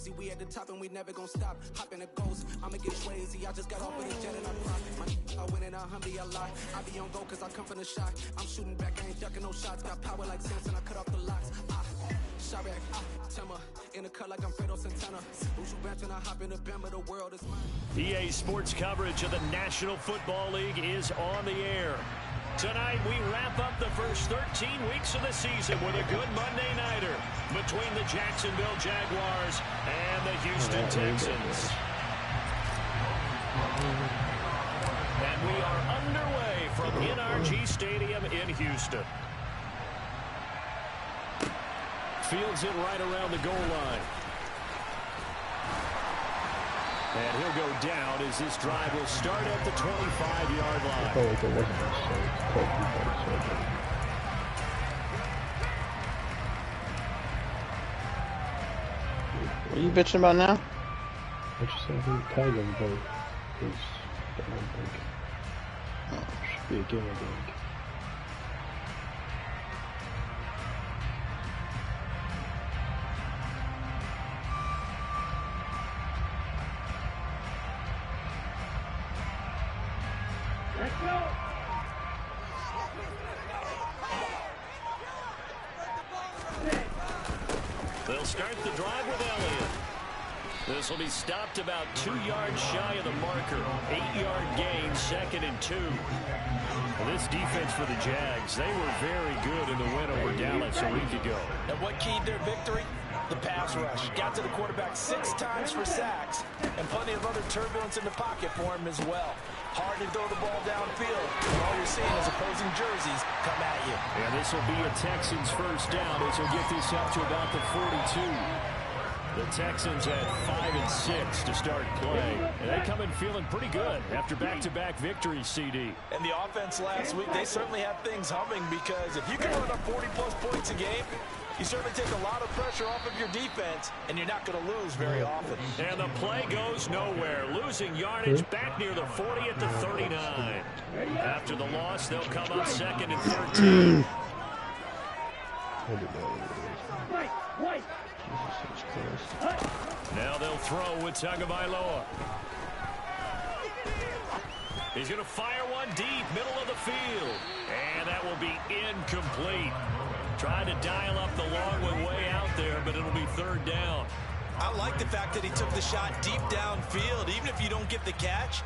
crazy. We at the top and we never gonna stop. Hop in a ghost, I'ma get crazy. I just got off of the jet and I pop. I win in a Humvee a lot. I be on go cause I come from the shot. I'm shooting back, I ain't ducking no shots. Got power like Samson, I cut off the locks. Shot back, Timber, in the cut like I'm Fredo Santana. Who's you bench and I hop in the Bama, the world is mine. EA Sports coverage of the National Football League is on the air. Tonight, we wrap up the first 13 weeks of the season with a good Monday nighter between the Jacksonville Jaguars and the Houston Texans. And we are underway from NRG Stadium in Houston. Fields it right around the goal line. And he'll go down as this drive will start at the 25-yard line. What are you bitching about now? I just said he tagged him, but I don't think should be a game, I think. They'll start the drive with Elliott. This will be stopped about 2 yards shy of the marker. 8-yard gain, 2nd and 2. Well, this defense for the Jags, they were very good in the win over Dallas a week ago. And what keyed their victory? The pass rush. Got to the quarterback 6 times for sacks, and plenty of other turbulence in the pocket for him as well. Hard to throw the ball downfield, and all you're seeing is opposing jerseys come at you. And this will be a Texans first down as he'll get this up to about the 42. The Texans had 5 and 6 to start play, and they come in feeling pretty good after back-to-back victories, CD. And the offense last week, they certainly have things humming, because if you can run up 40-plus points a game, you certainly take a lot of pressure off of your defense, and you're not going to lose very often. And the play goes nowhere. Losing yardage back near the 40 at the 39. After the loss, they'll come up 2nd and 13. Now they'll throw with Tagovailoa. He's going to fire one deep, middle of the field. And that will be incomplete. Trying to dial up the long one way out there, but it'll be 3rd down. I like the fact that he took the shot deep downfield. Even if you don't get the catch,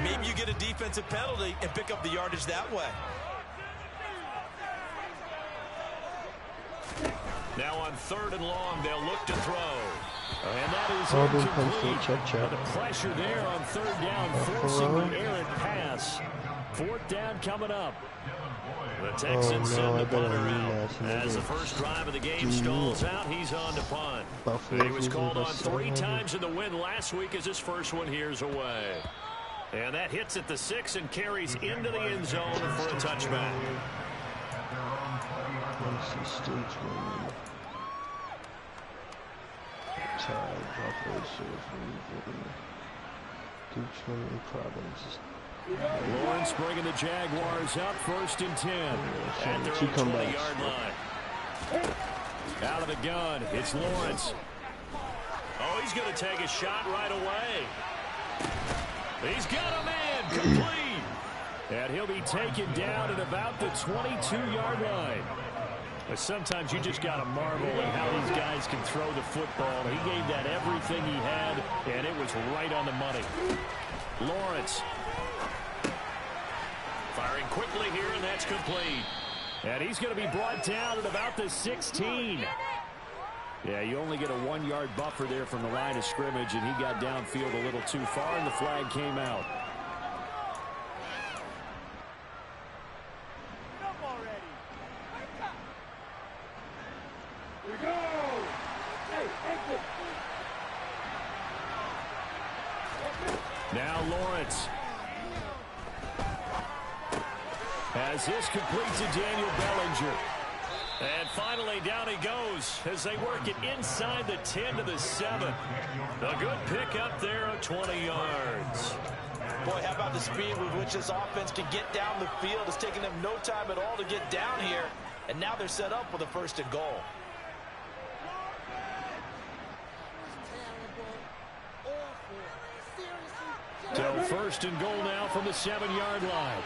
maybe you get a defensive penalty and pick up the yardage that way. Now on 3rd and long, they'll look to throw. And that is incomplete. The pressure there on 3rd down, forcing the errant pass. 4th down coming up. The Texans send the punter out. As the first drive of the game stalls out, he's on to punt. He was called on 3 times in the win last week as his first one here's away. And that hits at the 6 and carries into the end zone for a touchback. Lawrence bringing the Jaguars up 1st and 10 at their 20-yard line. Out of the gun, it's Lawrence. Oh, he's going to take a shot right away. He's got a man complete. And he'll be taken down at about the 22-yard line. But sometimes you just got to marvel at how these guys can throw the football. He gave that everything he had, and it was right on the money. Lawrence firing quickly here, and that's complete. And he's going to be brought down at about the 16. Yeah, you only get a 1-yard buffer there from the line of scrimmage, and he got downfield a little too far, and the flag came out. Now Lawrence has this complete to Daniel Bellinger. And finally down he goes as they work it inside the 10 to the 7. A good pickup there of 20 yards. Boy, how about the speed with which this offense can get down the field? It's taking them no time at all to get down here. And now they're set up with a 1st and goal. First and goal now from the 7-yard line.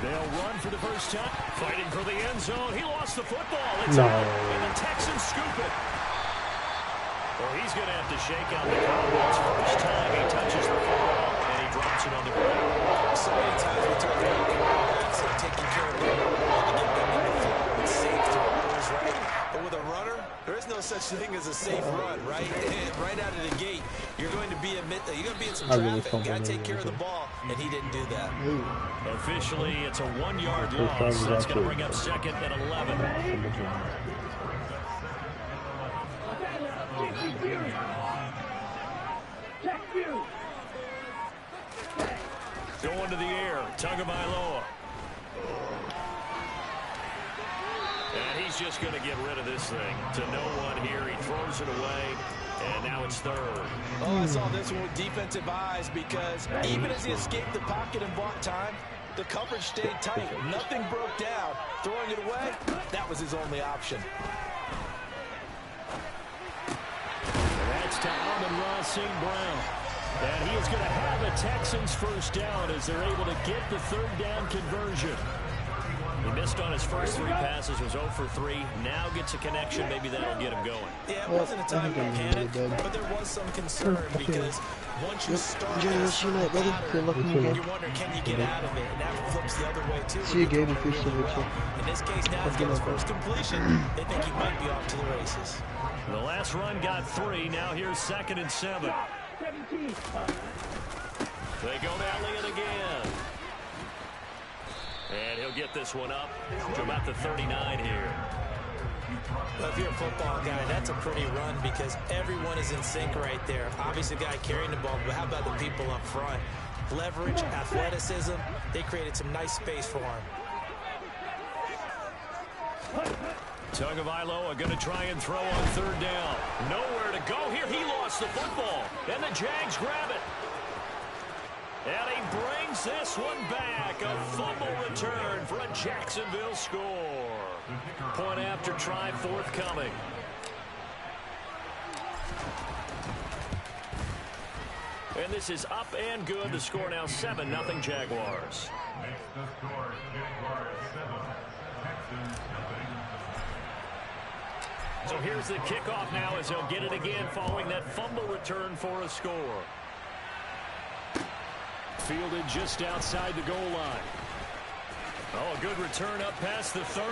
They'll run for the first time. Fighting for the end zone. He lost the football. It's out, and the Texans scoop it. Well, he's going to have to shake out the Cowboys first time he touches the football, and he drops it on the ground. So many times we talk about quarterbacks and taking care of them and get them in the flow and safe throws, right? But with a runner, there is no such thing as a safe run, right? And right out of the gate, you're going to be in some traffic. You got to take care of the ball, and he didn't do that. Officially, it's a 1-yard loss. That's going to bring up 2nd and 11. Going to the air, Tagovailoa. And he's just going to get rid of this thing to no one here. He throws it away, and now it's 3rd. Oh, I saw this one with defensive eyes because even as he escaped the pocket and bought time, the coverage stayed tight. Nothing broke down. Throwing it away, that was his only option. That's to Amon-Ra St. Brown. And he is going to have a Texans first down as they're able to get the 3rd down conversion. He missed on his first 3 passes, was 0 for 3. Now gets a connection. Maybe that'll get him going. Yeah, it wasn't a time to panic, but there was some concern because once you start this pattern, you're wondering, can you get out of it? And that flips the other way, too. See you again if you're In this case, now he's got his first completion. They think he might be off to the races. The last run got 3. Now here's 2nd and 7. They go Elliott again. And he'll get this one up to about the 39 here. Well, if you're a football guy, that's a pretty run because everyone is in sync right there. Obviously, the guy carrying the ball, but how about the people up front? Leverage, athleticism, they created some nice space for him. Tagovailoa going to try and throw on 3rd down. Nowhere to go here. He lost the football. And the Jags grab it. And he brings this one back. A fumble return for a Jacksonville score. Point after try forthcoming. And this is up and good. The score now 7-0 Jaguars. So here's the kickoff now as he'll get it again following that fumble return for a score. Fielded just outside the goal line. Oh, a good return up past the 30.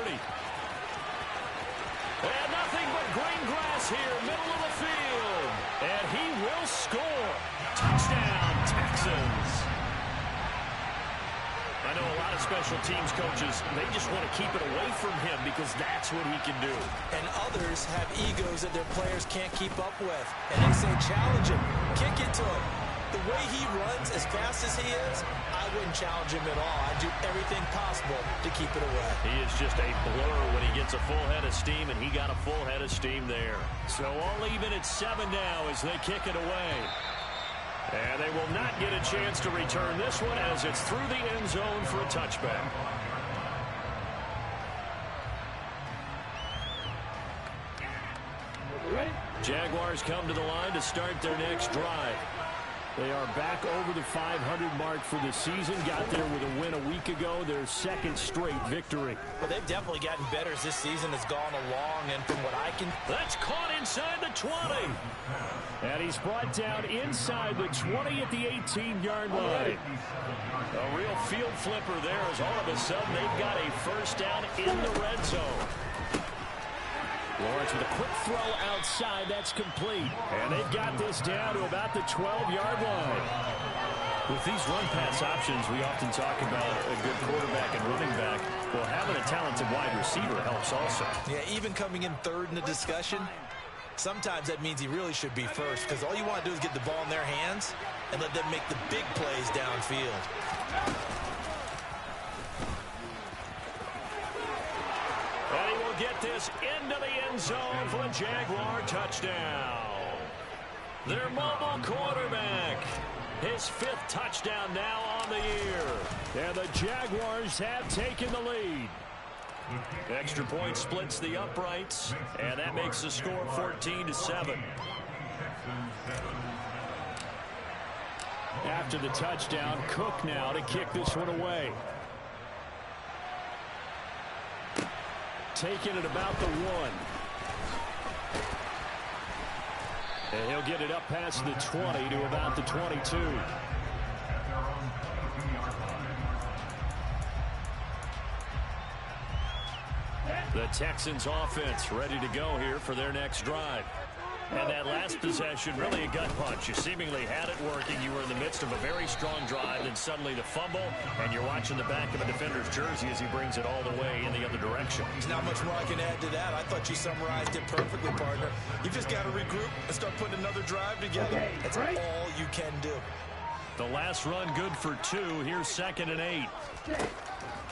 And nothing but green grass here, middle of the field. And he will score. Touchdown, Texans. I know a lot of special teams coaches, they just want to keep it away from him because that's what he can do. And others have egos that their players can't keep up with. And they say, challenge him, kick it to him. The way he runs, as fast as he is, I wouldn't challenge him at all. I'd do everything possible to keep it away. He is just a blur when he gets a full head of steam, and he got a full head of steam there. So all even at 7 now as they kick it away. And they will not get a chance to return this one as it's through the end zone for a touchback. Jaguars come to the line to start their next drive. They are back over the 500 mark for the season. Got there with a win a week ago. Their 2nd straight victory. Well, they've definitely gotten better as this season has gone along. And from what I can... That's caught inside the 20. And he's brought down inside the 20 at the 18-yard line. A real field flipper there as all of a sudden they've got a first down in the red zone. Lawrence with a quick throw outside. That's complete. And they've got this down to about the 12-yard line. With these run-pass options, we often talk about a good quarterback and running back. Well, having a talented wide receiver helps also. Yeah, even coming in 3rd in the discussion, sometimes that means he really should be first because all you want to do is get the ball in their hands and let them make the big plays downfield. And he will get this into the end zone for a Jaguar touchdown. Their mobile quarterback. His 5th touchdown now on the year. And the Jaguars have taken the lead. Extra point splits the uprights, and that makes the score 14-7. After the touchdown, Cook now to kick this one away. Taking it about the 1. And he'll get it up past the 20 to about the 22. The Texans offense ready to go here for their next drive. And that last possession, really a gut punch. You seemingly had it working. You were in the midst of a very strong drive, then suddenly the fumble, and you're watching the back of a defender's jersey as he brings it all the way in the other direction. There's not much more I can add to that. I thought you summarized it perfectly, partner. You've just got to regroup and start putting another drive together. That's all you can do. The last run good for 2. Here's 2nd and 8.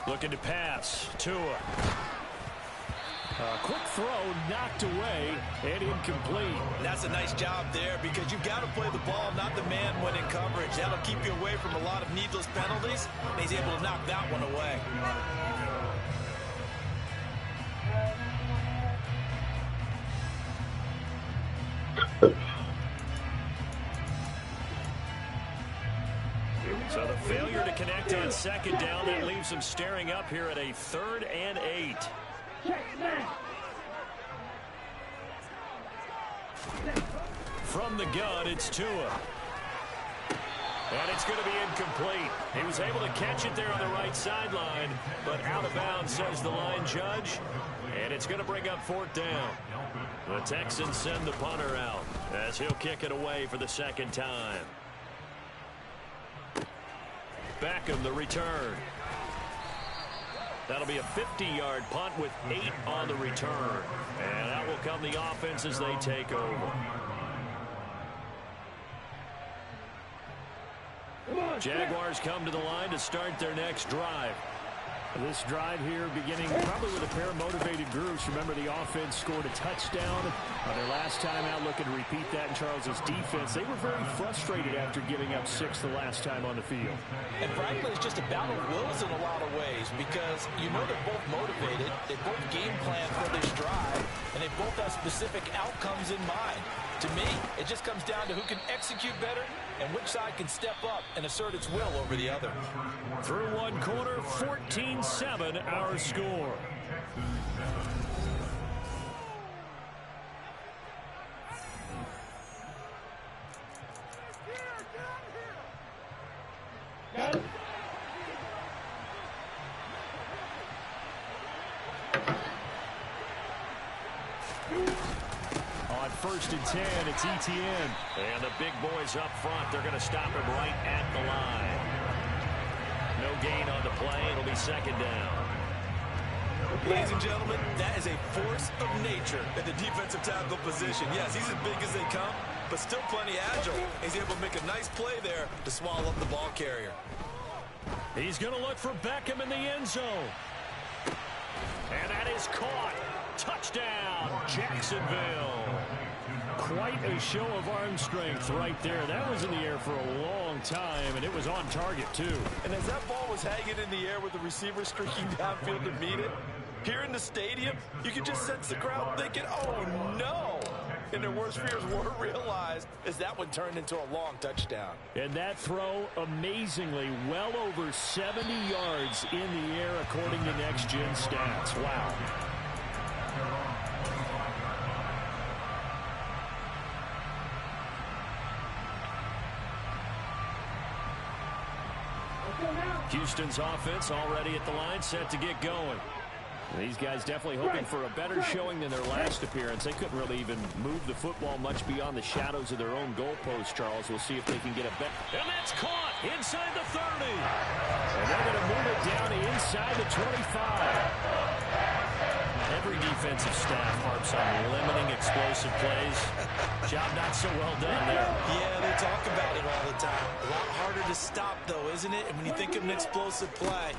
Looking to pass. Tua. Quick throw, knocked away, and incomplete. That's a nice job there because you've got to play the ball, not the man when in coverage. That'll keep you away from a lot of needless penalties, and he's able to knock that one away. So the failure to connect on 2nd down, that leaves him staring up here at a 3rd and 8. From the gun, it's Tua. And it's going to be incomplete. He was able to catch it there on the right sideline, but out of bounds, says the line judge. And it's going to bring up 4th down. The Texans send the punter out as he'll kick it away for the 2nd time. Beckham, the return. That'll be a 50-yard punt with 8 on the return. And out will come the offense as they take over. Jaguars come to the line to start their next drive. This drive here beginning probably with a pair of motivated groups. Remember, the offense scored a touchdown on their last time out. Looking to repeat that in Charles's defense. They were very frustrated after giving up 6 the last time on the field. And frankly, it's just a battle of wills in a lot of ways because you know they're both motivated. They both game plan for this drive, and they both have specific outcomes in mind. To me, it just comes down to who can execute better and which side can step up and assert its will over the other. Through one quarter, 14-7 our score. On 1st and 10, it's Etienne. And the big boys up front, they're going to stop him right at the line. No gain on the play. It'll be 2nd down. Ladies and gentlemen, that is a force of nature at the defensive tackle position. Yes, he's as big as they come, but still plenty agile. He's able to make a nice play there to swallow up the ball carrier. He's going to look for Beckham in the end zone. And that is caught. Touchdown, Jacksonville. Quite a show of arm strength right there. That was in the air for a long time, and it was on target, too. And as that ball was hanging in the air with the receiver streaking downfield to meet it, here in the stadium, you could just sense the crowd thinking, oh, no. And their worst fears were realized as that one turned into a long touchdown. And that throw, amazingly, well over 70 yards in the air, according to Next Gen Stats. Wow. Houston's offense already at the line, set to get going. These guys definitely hoping for a better showing than their last appearance. They couldn't really even move the football much beyond the shadows of their own goalpost, Charles. We'll see if they can get a bet. And that's caught inside the 30. And they're going to move it down to inside the 25. Every defensive staff harps on limiting explosive plays. Job not so well done there. Yeah, they talk about it all the time. A lot harder to stop, though, isn't it? And when you think of an explosive play,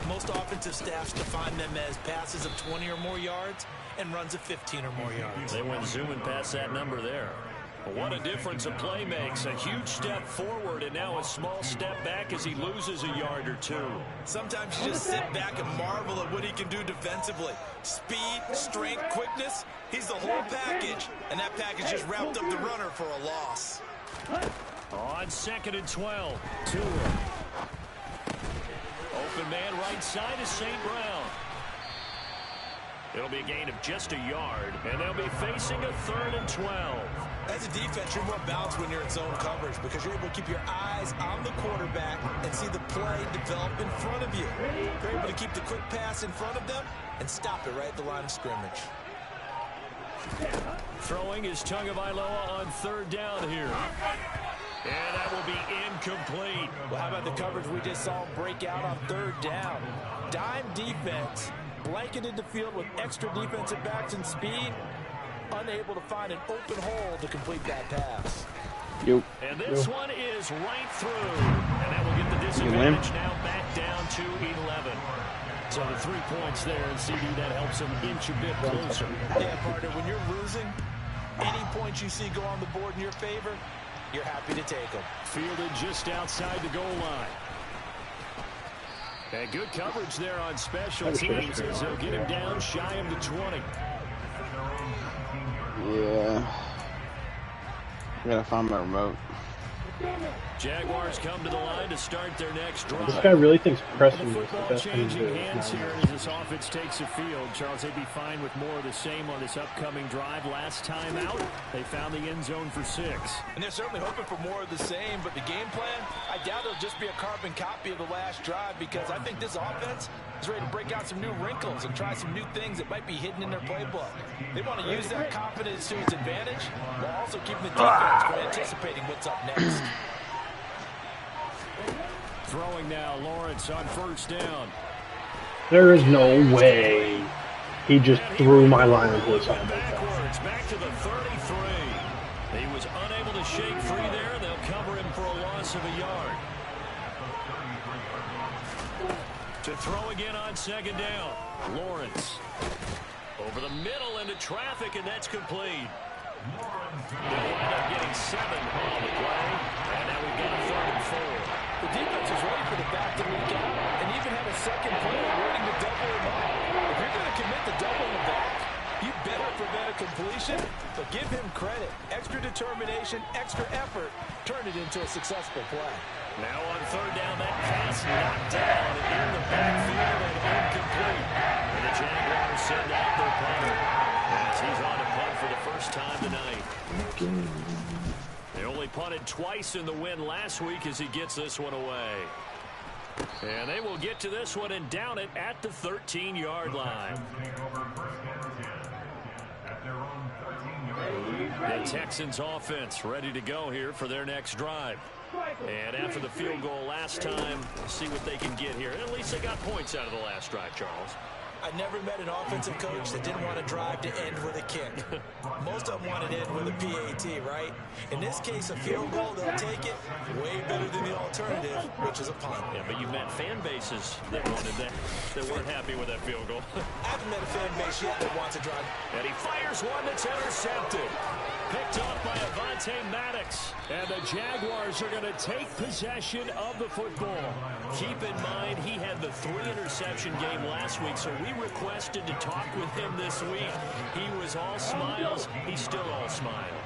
most offensive staffs define them as passes of 20 or more yards and runs of 15 or more yards. They went zooming past that number there. What a difference a play makes. A huge step forward and now a small step back as he loses a yard or two. Sometimes you just sit back and marvel at what he can do defensively. Speed, strength, quickness. He's the whole package. And that package just wrapped up the runner for a loss. On 2nd and 12. Tua. Open man right side is St. Brown. It'll be a gain of just a yard, and they'll be facing a 3rd and 12. As a defense, you're more balanced when you're in zone coverage because you're able to keep your eyes on the quarterback and see the play develop in front of you. You're able to keep the quick pass in front of them and stop it right at the line of scrimmage. Throwing is Tagovailoa on 3rd down here. And that will be incomplete. Well, how about the coverage we just saw break out on 3rd down? Dime defense, blanketed the field with extra defensive backs and speed, unable to find an open hole to complete that pass. And this one is right through. And that will get the disadvantage now back down to 11. So the 3 points there, and CD, that helps him inch a bit closer. Yeah, partner, when you're losing, any points you see go on the board in your favor, you're happy to take them. Fielded just outside the goal line. And good coverage there on special teams as they'll get him down shy of the 20. Yeah. I gotta find my remote. Jaguars come to the line to start their next drive. This guy really thinks pressing is the Football best thing to do. changing hands here as this offense takes the field. Charles, they'd be fine with more of the same on this upcoming drive. Last time out, they found the end zone for 6. And they're certainly hoping for more of the same, but the game plan, I doubt it'll just be a carbon copy of the last drive because I think this offense is ready to break out some new wrinkles and try some new things that might be hidden in their playbook. They want to use that confidence to its advantage while also keeping the defense from anticipating what's up next. Throwing now, Lawrence on 1st down. There is no way he just threw my line of blitz out Backwards, back to the 33. He was unable to shake free there. They'll cover him for a loss of a yard. To throw again on 2nd down. Lawrence. Over the middle into traffic, and that's complete. They'll wind up getting 7 on the play. And now we've got a 3rd and 4. The defense is ready for the back to leak out and even had a second play waiting to double him up. If you're going to commit to double him back, you better prevent a completion, but give him credit. Extra determination, extra effort, turn it into a successful play. Now on 3rd down, that pass knocked down in the backfield and incomplete. And the Jaguars send out their punter as he's on to punt for the first time tonight. They only punted twice in the win last week as he gets this one away. And they will get to this one and down it at the 13-yard line. The Texans offense ready to go here for their next drive. And after the field goal last time, see what they can get here. And at least they got points out of the last drive, Charles. I never met an offensive coach that didn't want to drive to end with a kick. Most of them want to end with a PAT, right? In this case, a field goal, they'll take it way better than the alternative, which is a punt. Yeah, but you've met fan bases that wanted that weren't happy with that field goal. I haven't met a fan base yet that wants to drive. And he fires one that's intercepted. Picked off by Avonte Maddox. And the Jaguars are going to take possession of the football. Keep in mind, he had the 3-interception game last week, so we requested to talk with him this week. He was all smiles. He's still all smile.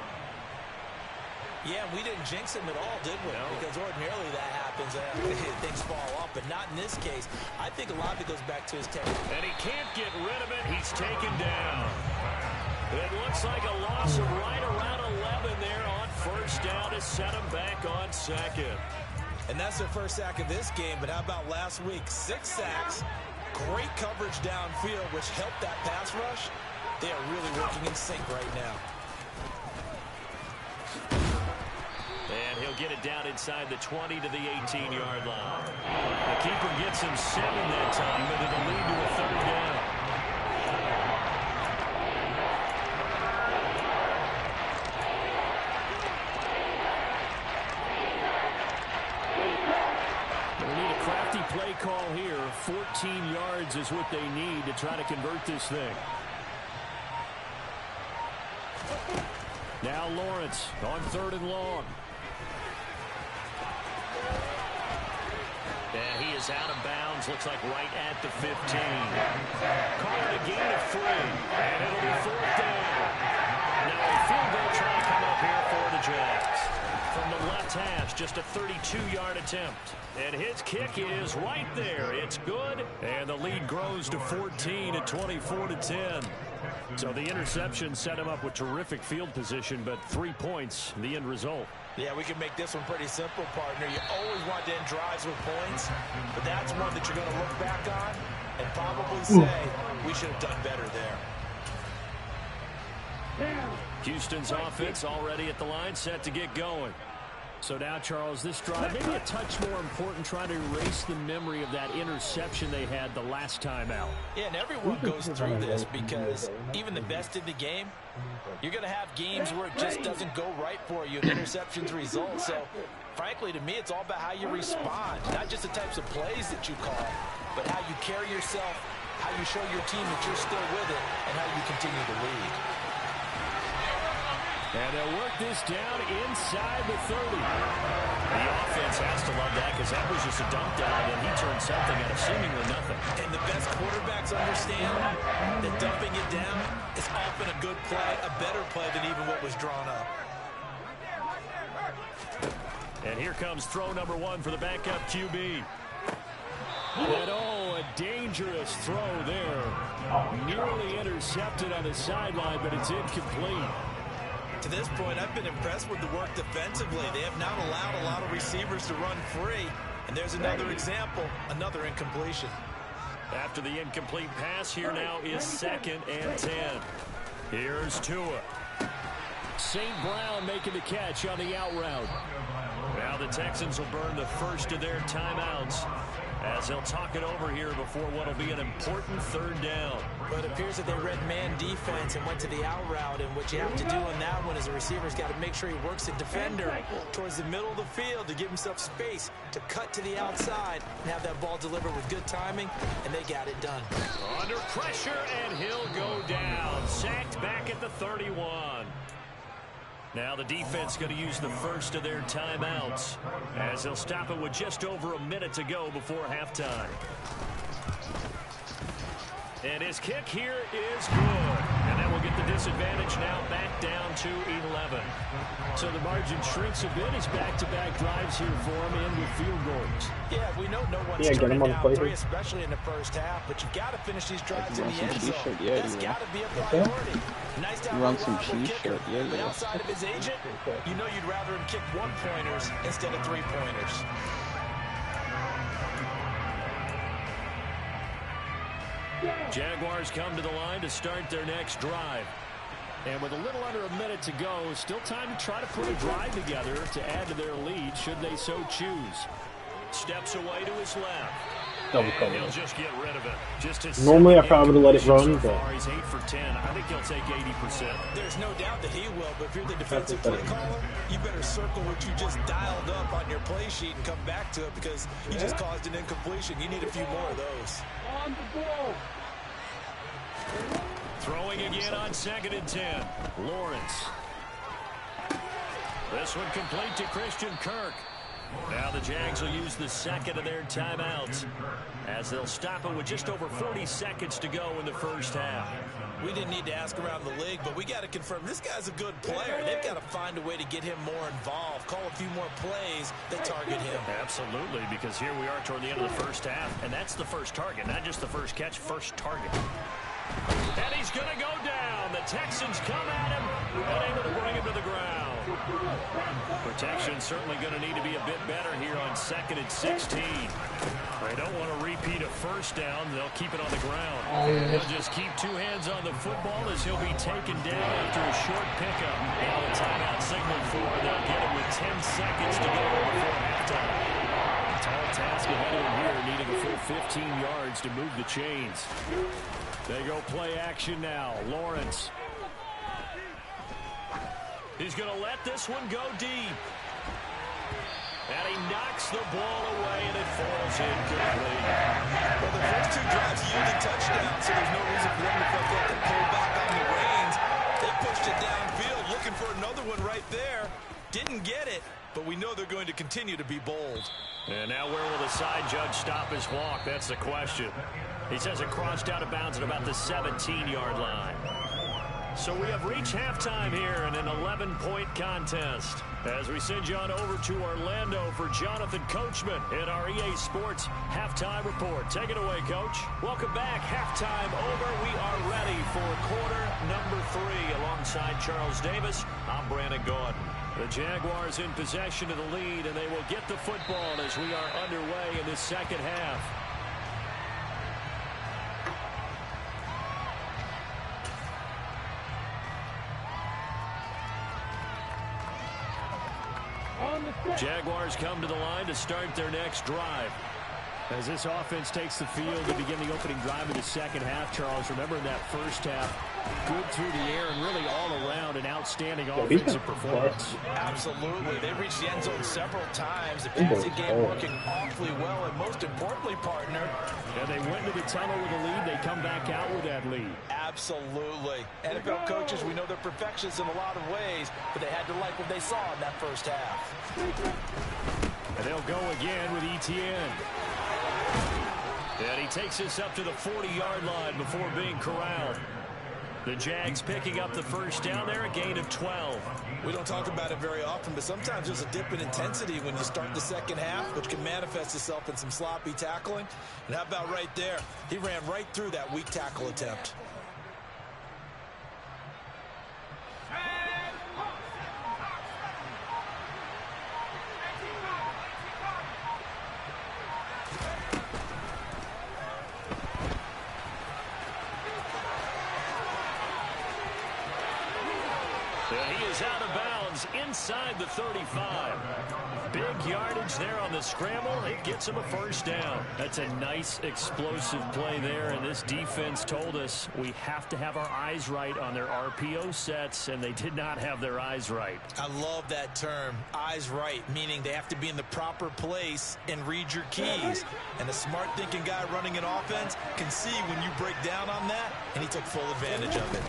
Yeah, we didn't jinx him at all, did we? No. Because ordinarily that happens. Things fall off, but not in this case. I think a lot of it goes back to his technique. And he can't get rid of it. He's taken down. It looks like a loss of right around 11 there on 1st down to set him back on 2nd. And that's their first sack of this game, but how about last week? 6 sacks, great coverage downfield, which helped that pass rush. They are really working in sync right now. And he'll get it down inside the 20 to the 18-yard line. The keeper gets him 7 that time, but it'll lead to a 3rd down. Play call here. 14 yards is what they need to try to convert this thing. Now Now Lawrence on 3rd and long. And he is out of bounds. Looks like right at the 15. Call it a gain of 3. And it'll be 4th down. Now a field goal try coming up here for the Jags. From the left hash, just a 32-yard attempt. And his kick is right there. It's good. And the lead grows to 14 at 24-10. So the interception set him up with terrific field position, but 3 points, the end result. Yeah, we can make this one pretty simple, partner. You always want to end drives with points, but that's one that you're going to look back on and probably say, we should have done better there. Houston's offense already at the line, set to get going. So now, Charles, this drive, maybe a touch more important, trying to erase the memory of that interception they had the last time out. Yeah, and everyone goes through this because even the best in the game, you're going to have games where it just doesn't go right for you and interceptions result. So, frankly, to me, it's all about how you respond, not just the types of plays that you call, but how you carry yourself, how you show your team that you're still with it, and how you continue to lead. And they'll work this down inside the 30. The offense has to love that because that was just a dump down, and he turned something out of seemingly nothing. And the best quarterbacks understand that dumping it down is often a good play, a better play than even what was drawn up. And here comes throw number 1 for the backup QB. And a dangerous throw there. Nearly intercepted on the sideline, but it's incomplete. To this point, I've been impressed with the work defensively. They have not allowed a lot of receivers to run free. And there's another example, another incompletion. After the incomplete pass, here now is 2nd and 10. Here's Tua. St. Brown making the catch on the out route. Now the Texans will burn the first of their timeouts as they'll talk it over here before what will be an important 3rd down. But it appears that they read man defense and went to the out route, and what you have to do on that one is the receiver's got to make sure he works the defender towards the middle of the field to give himself space to cut to the outside and have that ball delivered with good timing, and they got it done. Under pressure, and he'll go down. Sacked back at the 31. Now the defense going to use the first of their timeouts as they'll stop it with just over a minute to go before halftime. And his kick here is good. And that will get the disadvantage now back down to 11. So the margin shrinks a bit as back-to-back drives here for him and with field goals. Yeah, we know no one's turning down 3, especially in the first half, but you've got to finish these drives in the end zone. That's got to be a priority. Nice to have a reliable kicker, but outside of his agent, you know you'd rather him kick 1-pointers instead of 3-pointers. Jaguars come to the line to start their next drive. And with a little under a minute to go, still time to try to put a drive together to add to their lead should they so choose. Steps away to his left. Double cover. He'll just get rid of it. Normally I probably would have let it run, but he's 8 for 10. I think he'll take 80%. There's no doubt that he will, but if you're the defensive play caller, you better circle what you just dialed up on your play sheet and come back to it because you just caused an incompletion. You need a few more of those. On the ball. Throwing again on 2nd and 10. Lawrence. This one complete to Christian Kirk. Now the Jags will use the second of their timeouts as they'll stop it with just over 40 seconds to go in the first half. We didn't need to ask around the league, but we got to confirm this guy's a good player. They've got to find a way to get him more involved, call a few more plays that target him. Absolutely, because here we are toward the end of the first half, and that's the first target, not just the first catch, first target. And he's going to go down. The Texans come at him and able to bring him to the ground. Protection certainly going to need to be a bit better here on 2nd and 16. They don't want to repeat a first down. They'll keep it on the ground. They'll just keep 2 hands on the football as he'll be taken down after a short pickup. Now the timeout signal for. They'll get it with 10 seconds to go before halftime. Tall task ahead of him here, needing a full 15 yards to move the chains. They go play action now. Lawrence. He's going to let this one go deep. And he knocks the ball away, and it falls incomplete. Well, the first 2 drives yielded touchdowns, so there's no reason for them to feel like they pull back on the reins. They pushed it downfield, looking for another one right there. Didn't get it, but we know they're going to continue to be bold. And now where will the side judge stop his walk? That's the question. He says it crossed out of bounds at about the 17-yard line. So we have reached halftime here in an 11-point contest. As we send you on over to Orlando for Jonathan Coachman in our EA Sports Halftime Report. Take it away, Coach. Welcome back. Halftime over. We are ready for quarter number 3. Alongside Charles Davis, I'm Brandon Gordon. The Jaguars in possession of the lead, and they will get the football as we are underway in this second half. Jaguars come to the line to start their next drive. As this offense takes the field to begin the opening drive of the second half, Charles, remember in that first half, good through the air and really all around an outstanding offensive performance. Absolutely. They reached the end zone several times. The passing game working awfully well, and most importantly, partner. And they went to the tunnel with a lead. They come back out with that lead. Absolutely. NFL coaches, we know they're perfectionists in a lot of ways, but they had to like what they saw in that first half. And they'll go again with Etienne. And he takes us up to the 40-yard line before being corralled. The Jags picking up the first down there, a gain of 12. We don't talk about it very often, but sometimes there's a dip in intensity when you start the second half, which can manifest itself in some sloppy tackling. And how about right there? He ran right through that weak tackle attempt. Out of bounds inside the 35. Big yardage there on the scramble. It gets him a first down. That's a nice explosive play there, and this defense told us we have to have our eyes right on their RPO sets, and they did not have their eyes right. I love that term, eyes right, meaning they have to be in the proper place and read your keys. And a smart thinking guy running an offense can see when you break down on that, and he took full advantage of it.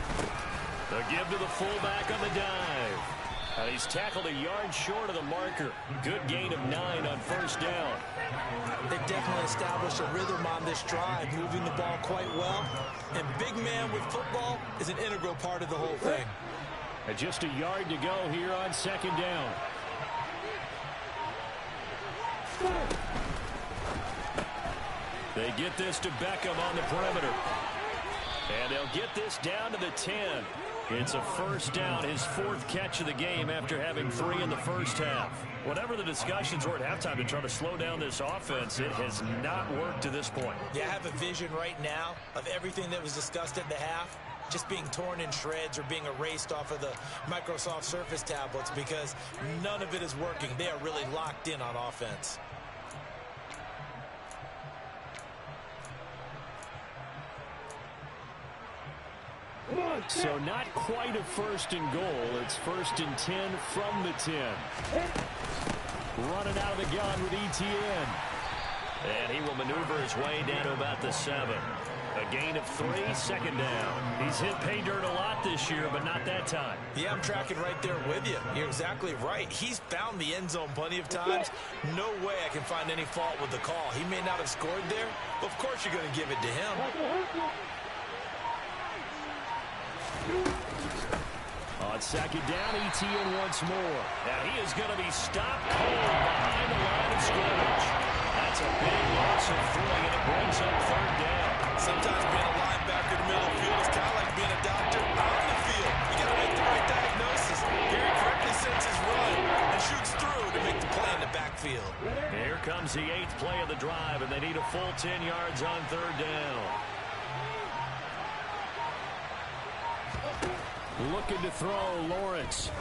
The give to the fullback on the dive. And he's tackled a yard short of the marker. Good gain of 9 on first down. They definitely established a rhythm on this drive, moving the ball quite well. And big man with football is an integral part of the whole thing. And just a yard to go here on second down. They get this to Beckham on the perimeter. And they'll get this down to the 10. It's a first down, his 4th catch of the game after having 3 in the first half. Whatever the discussions were at halftime to try to slow down this offense, it has not worked to this point. Yeah, I have a vision right now of everything that was discussed at the half just being torn in shreds or being erased off of the Microsoft Surface tablets because none of it is working. They are really locked in on offense. So not quite a first and goal. It's first and 10 from the 10. Running out of the gun with Etienne. And he will maneuver his way down to about the 7. A gain of 3, second down. He's hit pay dirt a lot this year, but not that time. Yeah, I'm tracking right there with you. You're exactly right. He's found the end zone plenty of times. No way I can find any fault with the call. He may not have scored there, but of course you're going to give it to him. On second down, Etienne once more. Now he is going to be stopped cold behind the line of scrimmage. That's a big loss of 3, and it brings up third down. Sometimes being a linebacker in the middle of the field is kind of like being a doctor on the field. You got to make the right diagnosis. Gary correctly sends his run and shoots through to make the play in the backfield. Here comes the 8th play of the drive, and they need a full 10 yards on third down. Looking to throw, Lawrence.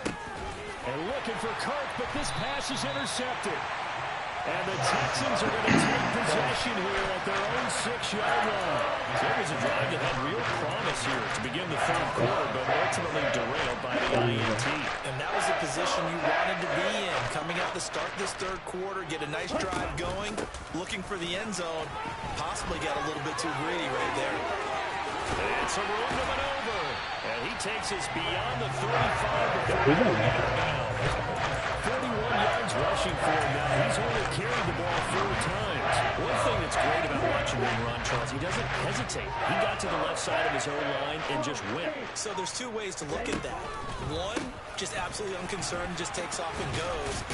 And looking for Kirk, but this pass is intercepted. And the Texans are going to take possession here at their own 6-yard line. So it was a drive that had real promise here to begin the third quarter, but ultimately derailed by the INT. And that was the position you wanted to be in. Coming out to start this third quarter, get a nice drive going, looking for the end zone. Possibly got a little bit too greedy right there. It's a room to maneuver. And he takes us beyond the 35 before Who's that? now. 41 yards rushing for him now. He's only carried the ball 4 times. One thing that's great about watching him run, Charles, he doesn't hesitate. He got to the left side of his own line and just went. So there's 2 ways to look at that. One, just absolutely unconcerned, just takes off and goes.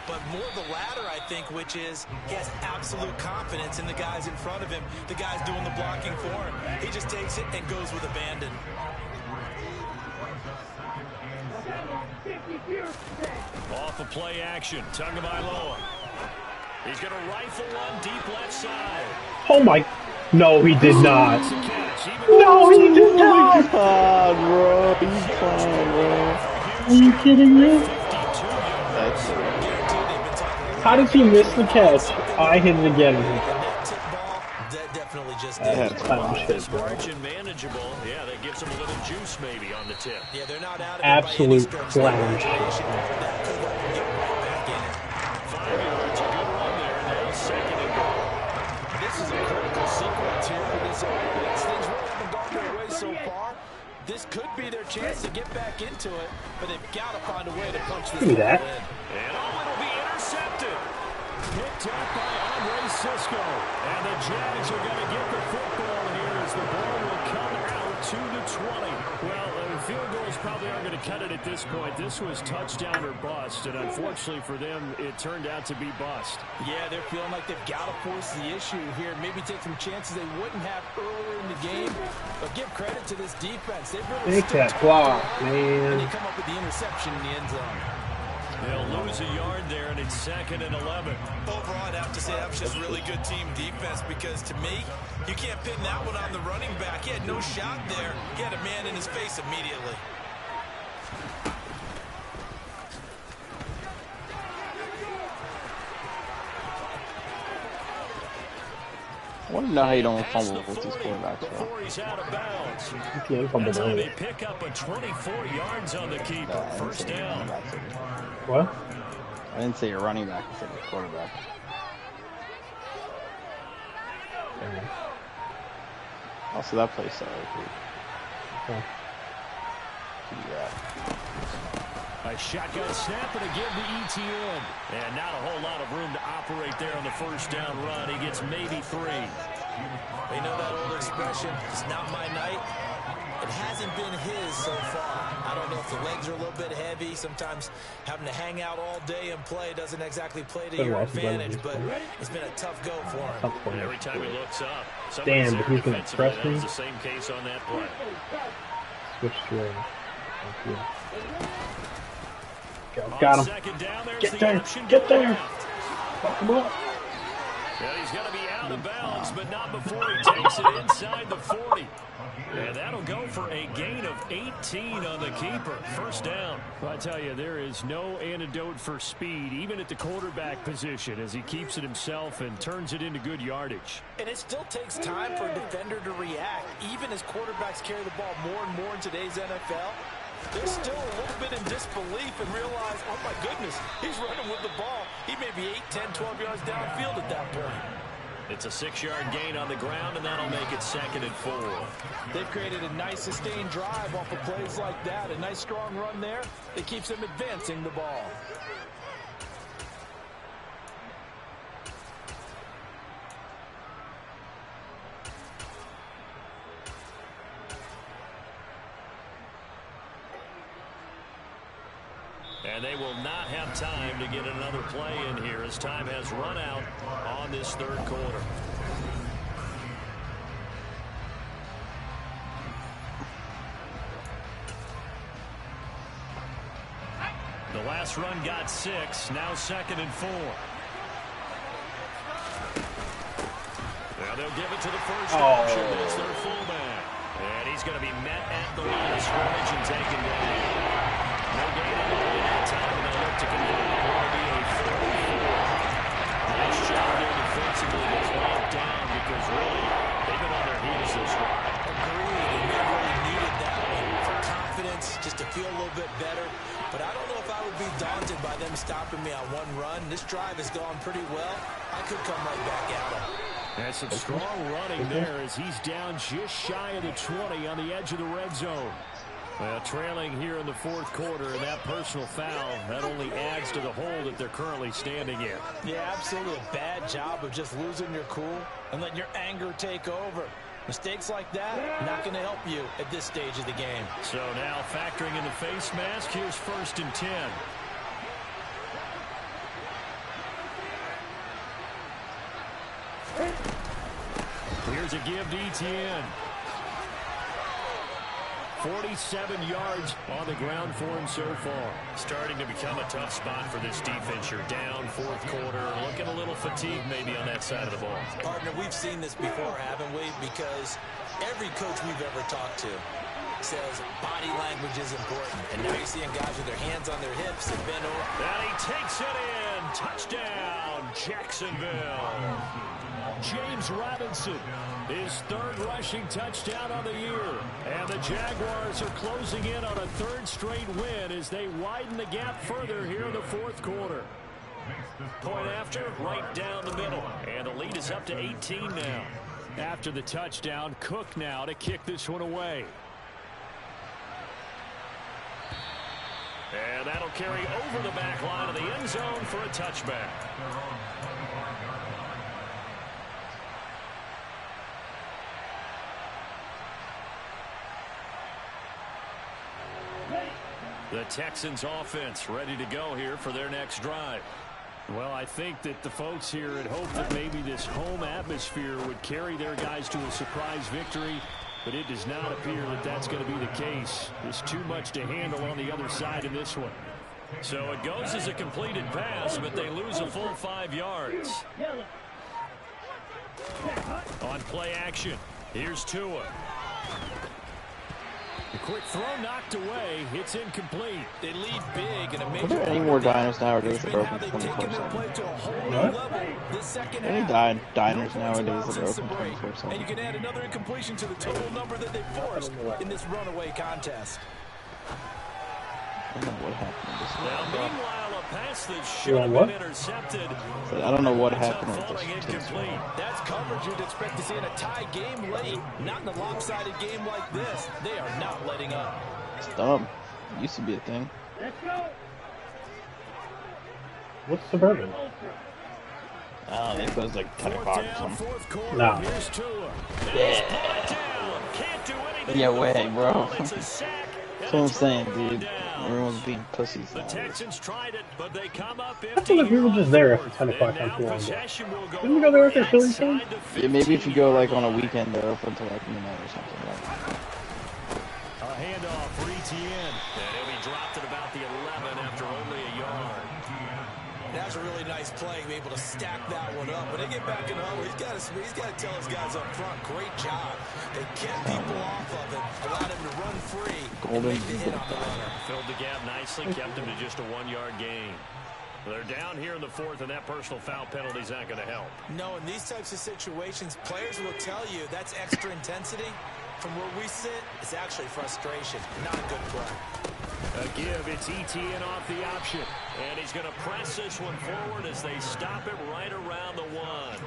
But more the latter, I think, which is he has absolute confidence in the guys in front of him, the guys doing the blocking for him. He just takes it and goes with abandon. Off of play action, Tagovailoa. He's going to rifle one deep left side. Oh my! No, he did not. No, he did not. God, bro, he's fine, bro. Are you kidding me? How did he miss the catch? I hit it again. That definitely just That's kind of shit, bro. Margin manageable. Yeah, that gives them a little juice maybe on the tip. Yeah, they're not out of Absolute clown. 5 yards, a good run there. Now 2nd and goal. This is a critical sequence here for this offense. Things really haven't gone their way so far. This could be their chance to get back into it, but they've got to find a way to punch this Give me that. in. And it'll be intercepted. Picked up by Andre Cisco. And the Jags are going to get the football here as the ball will come out to the 20. Well, field goals probably aren't going to cut it at this point. This was touchdown or bust, and unfortunately for them, it turned out to be bust. Yeah, they're feeling like they've got to force the issue here. Maybe take some chances they wouldn't have earlier in the game. But give credit to this defense. They've really Take that block, man. And they come up with the interception in the end zone. They'll lose a yard there, and it's 2nd and 11. Overall, I'd have to say that was just really good team defense because, to me, you can't pin that one on the running back. He had no shot there. He had a man in his face immediately. I want to know how you don't fumble with these quarterbacks, bro. Before he's out of bounds. Yeah, he fumbled That's how early. they pick up a 24 yards on the keeper. First down. What? I didn't say a running back, I said a quarterback. Also, that play started. Okay. Yeah. A shotgun snap and a give to ETN. And not a whole lot of room to operate there on the first down run. He gets maybe 3. You know that old expression, it's not my night. It hasn't been his so far. I don't know if the legs are a little bit heavy. Sometimes having to hang out all day and play doesn't exactly play to your advantage, but it's been a tough go for him. And every time he looks up, damn, but he's going to press that me. was the same case on that play. Switch to Got him. Get there. Get there. Fuck him up. Well, he's going to be out of bounds, but not before he takes it inside the 40. And that'll go for a gain of 18 on the keeper. First down. Well, I tell you, there is no antidote for speed, even at the quarterback position, as he keeps it himself and turns it into good yardage. And it still takes time for a defender to react, even as quarterbacks carry the ball more and more in today's NFL. They're still a little bit in disbelief and realize, oh my goodness, he's running with the ball. He may be 8, 10, 12 yards downfield at that point. It's a 6-yard gain on the ground, and that'll make it 2nd and 4. They've created a nice sustained drive off of plays like that. A nice strong run there that keeps them advancing the ball. And they will not have time to get another play in here as time has run out on this 3rd quarter. The last run got 6, now 2nd and 4. Now they'll give it to the first option. It's their fullback. And he's going to be met at the line of scrimmage and taken down. No gain on the play that time, and they'll look to convert it. Going to be a 4-4. Nice job there defensively to clamp down because really they've been on their heels this run. Agreed, and they really needed that one for confidence, just to feel a little bit better. But I don't know if I would be daunted by them stopping me on one run. This drive has gone pretty well. I could come right back at them. That's some strong running there as he's down just shy of the 20 on the edge of the red zone. Well, trailing here in the fourth quarter, and that personal foul, that only adds to the hole that they're currently standing in. Yeah, absolutely a bad job of just losing your cool and letting your anger take over. Mistakes like that, not going to help you at this stage of the game. So now factoring in the face mask, here's 1st and 10. Here's a give to Etienne. 47 yards on the ground for him so far. Starting to become a tough spot for this defense. You're down fourth quarter, looking a little fatigued maybe on that side of the ball. Partner, we've seen this before, haven't we? Because every coach we've ever talked to says body language is important. And now you're seeing guys with their hands on their hips and bent over. And he takes it in. Touchdown, Jacksonville. James Robinson, his 3rd rushing touchdown on the year. And the Jaguars are closing in on a 3rd straight win as they widen the gap further here in the fourth quarter. Point after, right down the middle. And the lead is up to 18 now. After the touchdown, Cook now to kick this one away. And that'll carry over the back line of the end zone for a touchback. The Texans offense ready to go here for their next drive. Well, I think that the folks here had hoped that maybe this home atmosphere would carry their guys to a surprise victory, but it does not appear that that's going to be the case. There's too much to handle on the other side in this one. So it goes as a completed pass, but they lose a full 5 yards. On play action, here's Tua. The quick throw knocked away. It's incomplete. They lead big and Are there any more diners nowadays that are open 24/7? Any diners nowadays that are open 24/7? And you can add another incompletion to the total number that they forced in this runaway contest. I don't know what happened with this one. Now, meanwhile, a pass that should have been intercepted. I don't know what happened with this. Incomplete. That's coverage you'd expect to see in a tie game late. Not in a lopsided game like this. They are not letting up. It's dumb. It used to be a thing. Let's go. What's Suburban? I think it was like 10 o'clock or something. No. Yeah, way, bro. That's what I'm saying, dude. Everyone's being pussies. The Texans tried it, but they come up I feel like we were just there after 10 o'clock on too long ago. Didn't we go there after Philly game? Yeah, maybe if you go like on a weekend, they're open to like midnight or something. Like a handoff for Etienne. And he'll be dropped at about the 11 after only a yard. That's a really nice play, be able to stack that one up. When they get back in the huddle, he's got to tell his guys up front, great job. They kept people off of him, allowed him to run free, and make the hit on the runner. Filled the gap nicely, kept him to just a 1-yard gain. They're down here in the fourth, and that personal foul penalty is not going to help. No, in these types of situations, players will tell you that's extra intensity. From where we sit, it's actually frustration, not a good play. A give, it's Etienne off the option. And he's going to press this one forward as they stop it right around the 1.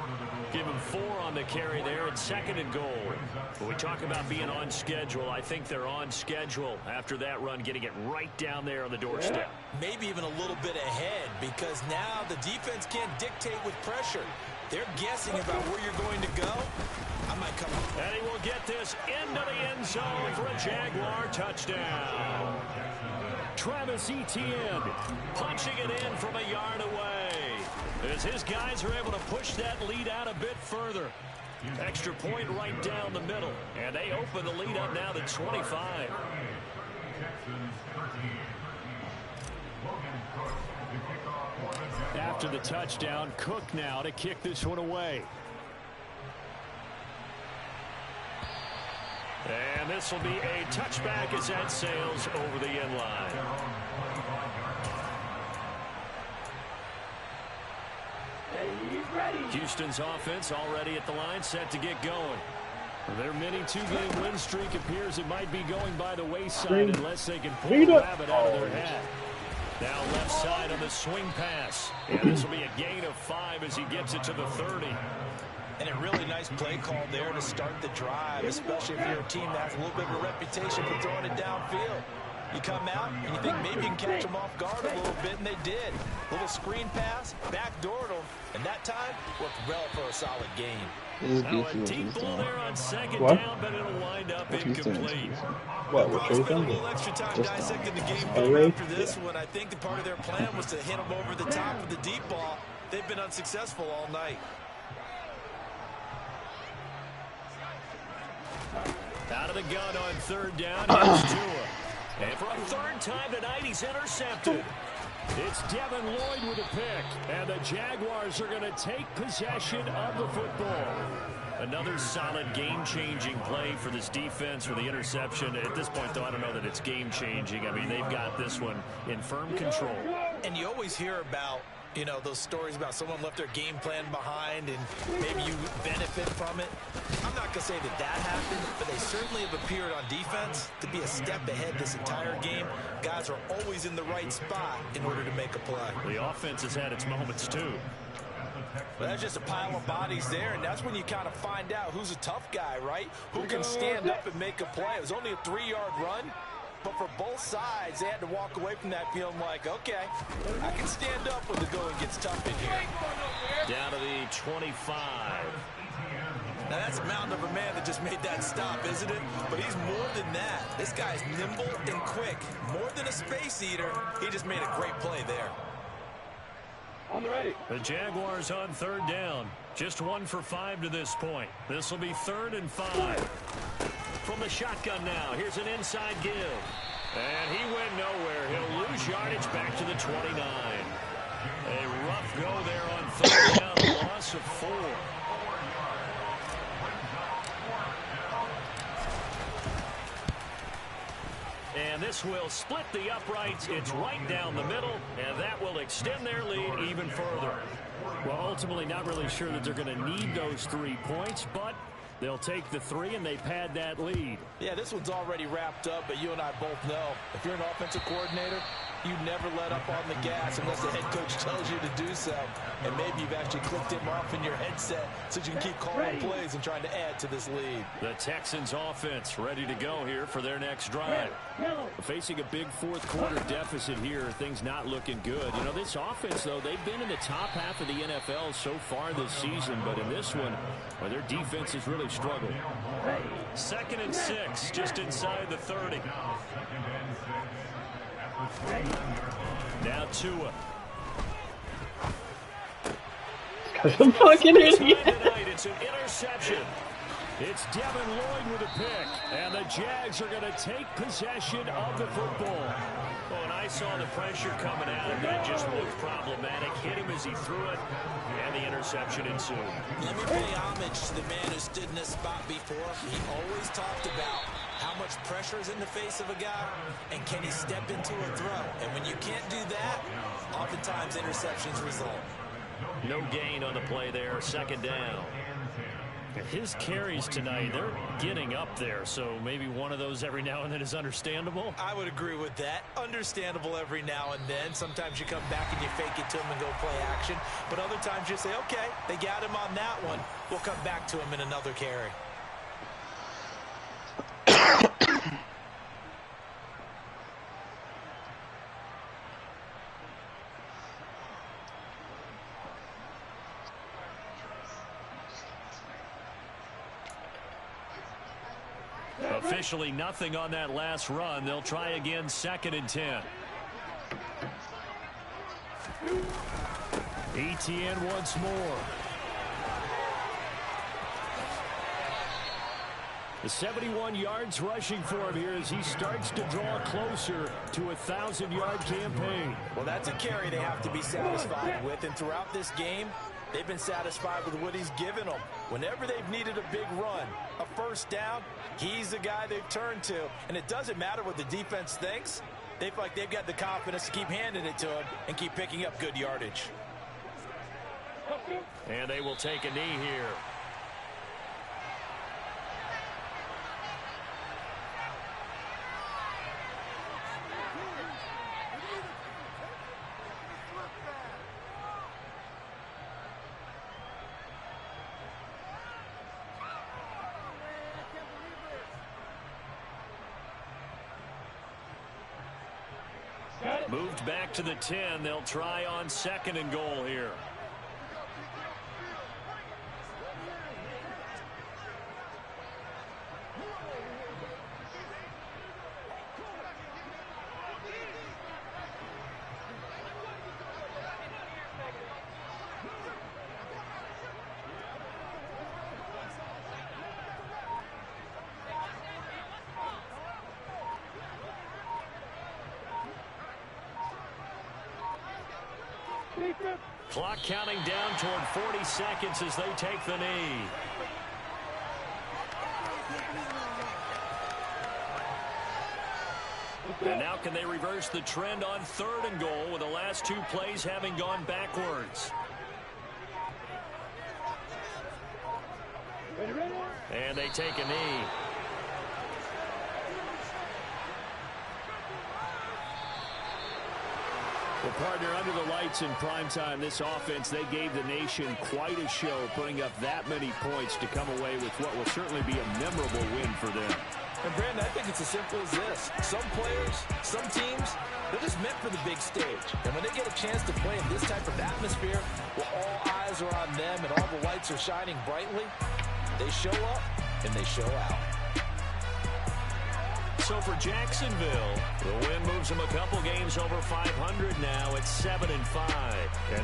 Give him 4 on the carry there and 2nd and goal. When we talk about being on schedule, I think they're on schedule after that run, getting it right down there on the doorstep. Maybe even a little bit ahead because now the defense can't dictate with pressure. They're guessing about where you're going to go. I might come up. And he will get this into the end zone for a Jaguar touchdown. Travis Etienne punching it in from a yard away as his guys are able to push that lead out a bit further. Extra point right down the middle, and they open the lead up now to 25. After the touchdown, Cook now to kick this one away. And this will be a touchback as that sails over the end line. Houston's offense already at the line, set to get going. Their mini 2-game win streak appears it might be going by the wayside unless they can pull the rabbit out of their hat. Now left side on the swing pass. And this will be a gain of 5 as he gets it to the 30. And a really nice play call there to start the drive, especially if you're a team that has a little bit of a reputation for throwing it downfield. You come out and you think maybe you can catch them off guard a little bit, and they did. Little screen pass, backdoored them, and that time worked well for a solid gain. Now a deep ball there on second down, but it'll wind up incomplete. What you're Spent a doing? little extra time Just dissecting the game Alright. after this one. I think the part of their plan was to hit them over the top of the deep ball. They've been unsuccessful all night. Out of the gun on third down, here's Tua. And for a third time tonight, he's intercepted. It's Devin Lloyd with a pick, and the Jaguars are going to take possession of the football. Another solid game-changing play for this defense for the interception. At this point, though, I don't know that it's game-changing. I mean, they've got this one in firm control. And you always hear about, you know, those stories about someone left their game plan behind and maybe you benefit from it. I'm not going to say that that happened, but they certainly have appeared on defense to be a step ahead this entire game. Guys are always in the right spot in order to make a play. The offense has had its moments, too. But that's just a pile of bodies there, and that's when you kind of find out who's a tough guy, right? Who can stand up and make a play. It was only a 3-yard run. But for both sides, they had to walk away from that feeling like, okay, I can stand up when the going gets tough in here. Down to the 25. Now, that's a mountain of a man that just made that stop, isn't it? But he's more than that. This guy's nimble and quick. More than a space eater, he just made a great play there. On the right. The Jaguars on third down. Just 1 for 5 to this point. This will be 3rd and 5. From the shotgun now, here's an inside give. And he went nowhere. He'll lose yardage back to the 29. A rough go there on third down, a loss of 4. And this will split the uprights. It's right down the middle, and that will extend their lead even further. Well, ultimately, not really sure that they're going to need those 3 points, but they'll take the 3, and they pad that lead. Yeah, this one's already wrapped up, but you and I both know if you're an offensive coordinator, you never let up on the gas unless the head coach tells you to do so. And maybe you've actually clicked him off in your headset so you can keep calling plays and trying to add to this lead. The Texans offense ready to go here for their next drive. Facing a big fourth quarter deficit here, things not looking good. You know, this offense, though, they've been in the top half of the NFL so far this season, but in this one, well, their defense has really struggled. 2nd and 6, just inside the 30. Now Tua. That's a fucking idiot. Tonight, it's an interception. It's Devin Lloyd with a pick, and the Jags are going to take possession of the football. Oh, and I saw the pressure coming out, and that just looked problematic. Hit him as he threw it, and the interception ensued. Let me pay homage to the man who stood in this spot before. He always talked about how much pressure is in the face of a guy, and can he step into a throw? And when you can't do that, oftentimes interceptions result. No gain on the play there, 2nd down. His carries tonight, they're getting up there, so maybe one of those every now and then is understandable. I would agree with that. Understandable every now and then. Sometimes you come back and you fake it to him and go play action. But other times you say, okay, they got him on that one. We'll come back to him in another carry. Officially nothing on that last run. They'll try again, 2nd and 10. ETN once more. The 71 yards rushing for him here as he starts to draw closer to a 1,000-yard campaign. Well, that's a carry they have to be satisfied with. And throughout this game, they've been satisfied with what he's given them. Whenever they've needed a big run, a first down, he's the guy they've turned to. And it doesn't matter what the defense thinks. They feel like they've got the confidence to keep handing it to him and keep picking up good yardage. And they will take a knee here. Moved back to the 10. They'll try on 2nd and goal here. Clock counting down toward 40 seconds as they take the knee. And now can they reverse the trend on 3rd and goal with the last 2 plays having gone backwards? And they take a knee. Well, partner, under the lights in primetime, this offense, they gave the nation quite a show, putting up that many points to come away with what will certainly be a memorable win for them. And, Brandon, I think it's as simple as this. Some players, some teams, they're just meant for the big stage. And when they get a chance to play in this type of atmosphere, where all eyes are on them and all the lights are shining brightly, they show up and they show out. So for Jacksonville, the win moves them a couple games over 500 now at 7-5. And